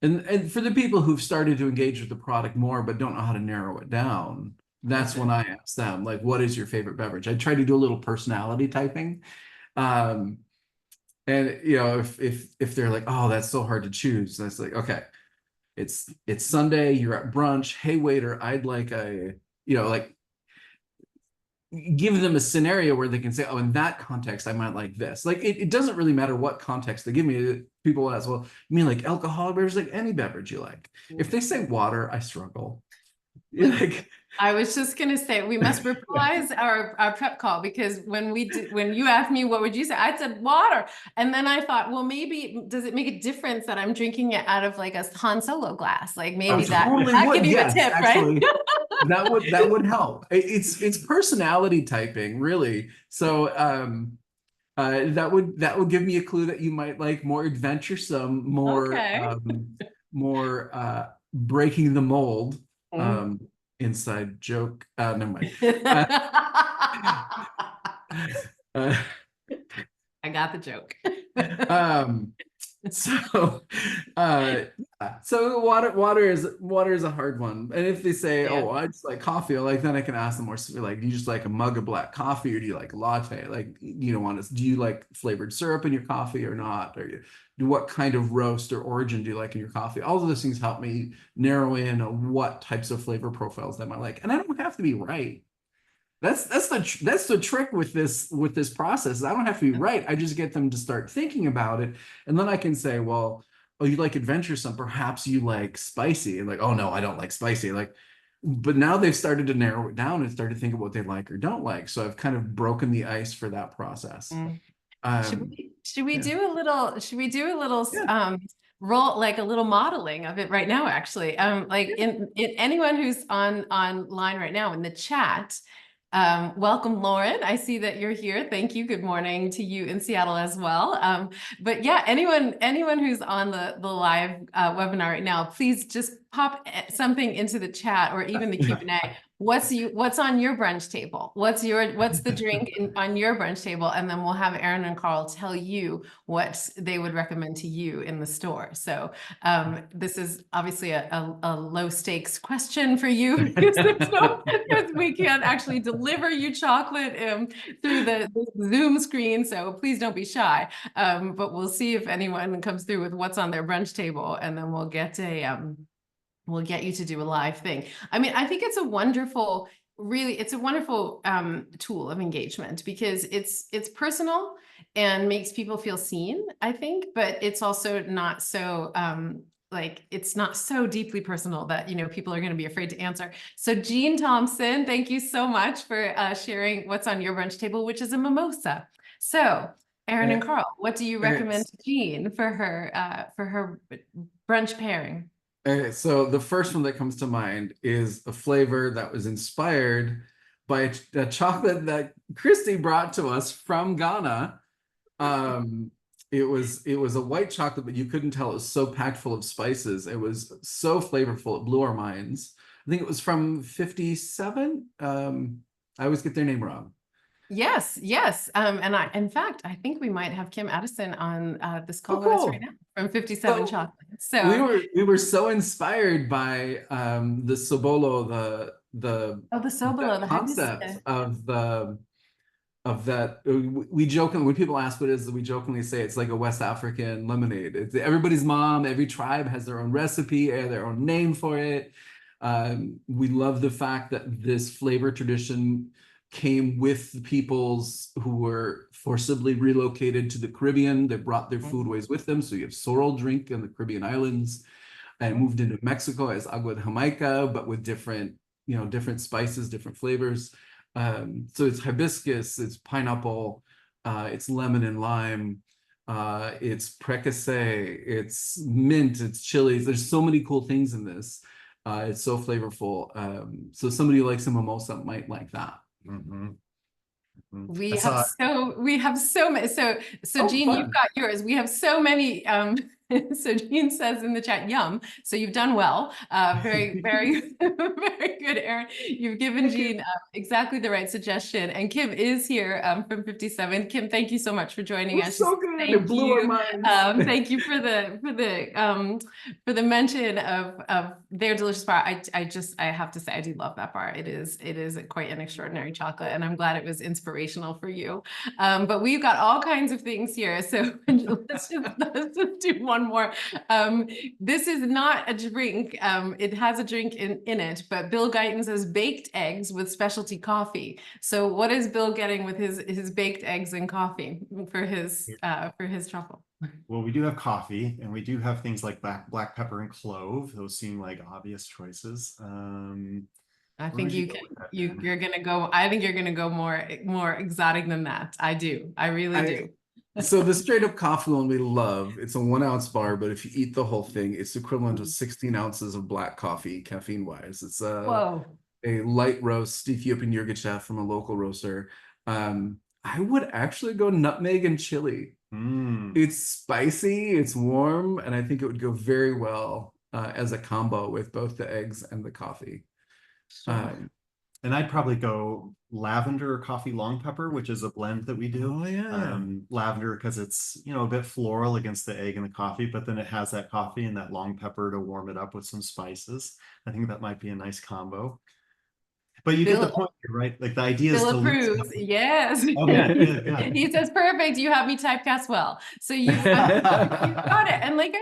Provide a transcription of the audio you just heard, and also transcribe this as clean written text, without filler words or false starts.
And for the people who've started to engage with the product more but don't know how to narrow it down, that's when I ask them, like, what is your favorite beverage? I try to do a little personality typing. Um, and if they're like, oh, that's so hard to choose, that's like, okay, it's Sunday, you're at brunch. Hey, waiter, I'd like like give them a scenario where they can say, oh, in that context, I might like this. Like it doesn't really matter what context they give me. People ask, well, you mean like alcoholic beverage, like any beverage you like. If they say water, I struggle. Like I was just gonna say we must reprise our prep call, because when you asked me what would you say, I said water, and then I thought, well, maybe does it make a difference that I'm drinking it out of like a Han Solo glass? Like I maybe totally that would. give you the Yes, tip, right? actually, that would help. It's personality typing, really. So that would give me a clue that you might like more adventuresome, Okay. more breaking the mold. Mm. Um, inside joke. Never mind. Uh, I uh, got the joke. um, so so water is a hard one. And if they say, Yeah. oh, I just like coffee, like then I can ask them more like, do you just like a mug of black coffee or do you like a latte? Like you don't want to, do you like flavored syrup in your coffee or not? Or what kind of roast or origin do you like in your coffee? All of those things help me narrow in what types of flavor profiles that I might like. And I don't have to be right. That's the trick with this process. I don't have to be right. I just get them to start thinking about it, and then I can say, well, oh, you like adventuresome, perhaps you like spicy, and like, oh no, I don't like spicy. Like, but now they've started to narrow it down and started to think of what they like or don't like. So I've kind of broken the ice for that process. Mm. Um, Should we yeah, do a little yeah. role, like a little modeling of it right now, actually? Like in anyone who's online right now in the chat, welcome, Lauren. I see that you're here. Thank you. Good morning to you in Seattle as well. But yeah, anyone who's on the live webinar right now, please just pop something into the chat or even the Q&A. What's on your brunch table? What's the drink on your brunch table? And then we'll have Aaron and Karl tell you what they would recommend to you in the store. So this is obviously a low stakes question for you, because we can't actually deliver you chocolate through the Zoom screen. So please don't be shy. But we'll see if anyone comes through with what's on their brunch table, and then we'll get you to do a live thing. I mean, I think it's a wonderful, tool of engagement, because it's personal and makes people feel seen, I think, but it's also not so like it's not so deeply personal that people are going to be afraid to answer. So Jean Thompson, thank you so much for sharing what's on your brunch table, which is a mimosa. So Aaron and Eh, Karl, what do you eh, recommend to Jean for her brunch pairing? Okay, so the first one that comes to mind is a flavor that was inspired by a chocolate that Christy brought to us from Ghana. Um, it was a white chocolate, but you couldn't tell it was so packed full of spices. It was so flavorful, it blew our minds. I think it was from 57. I always get their name wrong. Yes, yes. In fact, I think we might have Kim Addison on this Oh, call with us right cool. now from 57 So Chocolate. we So, were we were so inspired by the Sobolo, oh, the the Sobolo, the concept hibiscus. of that. We jokingly, when people ask what it is, we jokingly say it's like a West African lemonade. It's everybody's mom. Every tribe has their own recipe and their own name for it. We love the fact that this flavor tradition came with the peoples who were forcibly relocated to the Caribbean. They brought their foodways with them. So you have sorrel drink in the Caribbean islands, and moved into Mexico as agua de Jamaica, but with different spices, different flavors. So it's hibiscus, it's pineapple, it's lemon and lime, it's precase, it's mint, it's chilies. There's so many cool things in this. It's so flavorful. So somebody who likes a mimosa might like that. Mm-hmm. We have so many. So Oh, Jean, you've fun. got yours. We have so many So Jean says in the chat, yum. So you've done well. Very, very, very good, Aaron. You've given Jean exactly the right suggestion. And Kim is here from 57. Kim, thank you so much for It joining was us. She so said, good. It thank blew our you. minds. Thank you for the mention of their delicious bar. I have to say I do love that bar. It is quite an extraordinary chocolate, and I'm glad it was inspirational for you. But we've got all kinds of things here, so let's just do one more. This is not a drink. It has a drink in it, but Bill Guyton says baked eggs with specialty coffee. So what is Bill getting with his baked eggs and coffee for his truffle? Well, we do have coffee, and we do have things like black pepper and clove. Those seem like obvious choices. I think you're gonna go. I think you're gonna go more exotic than that. I do. I really do. So the straight up coffee one we love. It's a 1 ounce bar, but if you eat the whole thing, it's equivalent of 16 ounces of black coffee, caffeine wise. It's Whoa. a light roast Ethiopian yogurt from a local roaster. I would actually go nutmeg and chili. It's spicy, it's warm, and I think it would go very well as a combo with both the eggs and the coffee. Sure. And I'd probably go lavender coffee long pepper, which is a blend that we do. Oh yeah. Lavender because it's, you know, a bit floral against the egg and the coffee, but then it has that coffee and that long pepper to warm it up with some spices. I think that might be a nice combo. But you get the point here, right? Like the idea is to approves. Yes. Okay, yeah. He says, perfect. You have me typecast well. So you've got it. And like